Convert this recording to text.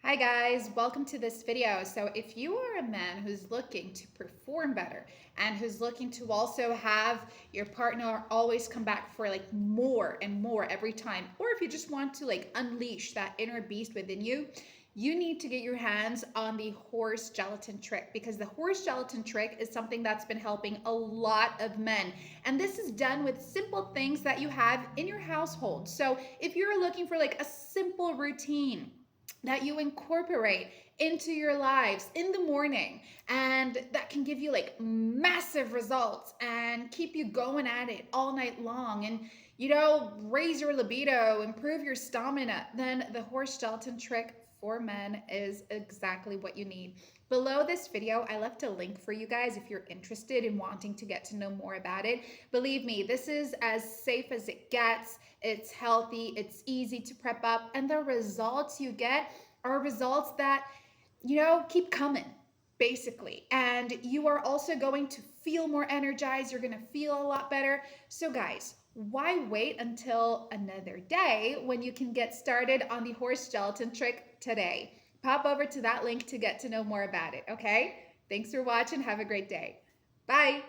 Hi guys, welcome to this video. So if you are a man who's looking to perform better and who's looking to also have your partner always come back for like more and more every time, or if you just want to like unleash that inner beast within you, you need to get your hands on the horse gelatin trick, because the horse gelatin trick is something that's been helping a lot of men. And this is done with simple things that you have in your household. So if you're looking for like a simple routine that you incorporate into your lives in the morning, and that can give you like massive results and keep you going at it all night long, and raise your libido, improve your stamina, then the horse gelatin trick for men is exactly what you need. Below this video, I left a link for you guys if you're interested in wanting to get to know more about it. Believe me, this is as safe as it gets. It's healthy, it's easy to prep up, and the results you get are results that, keep coming, basically. And you are also going to feel more energized. You're going to feel a lot better. So, guys, why wait until another day when you can get started on the horse gelatin trick today? Pop over to that link to get to know more about it, okay? Thanks for watching. Have a great day. Bye.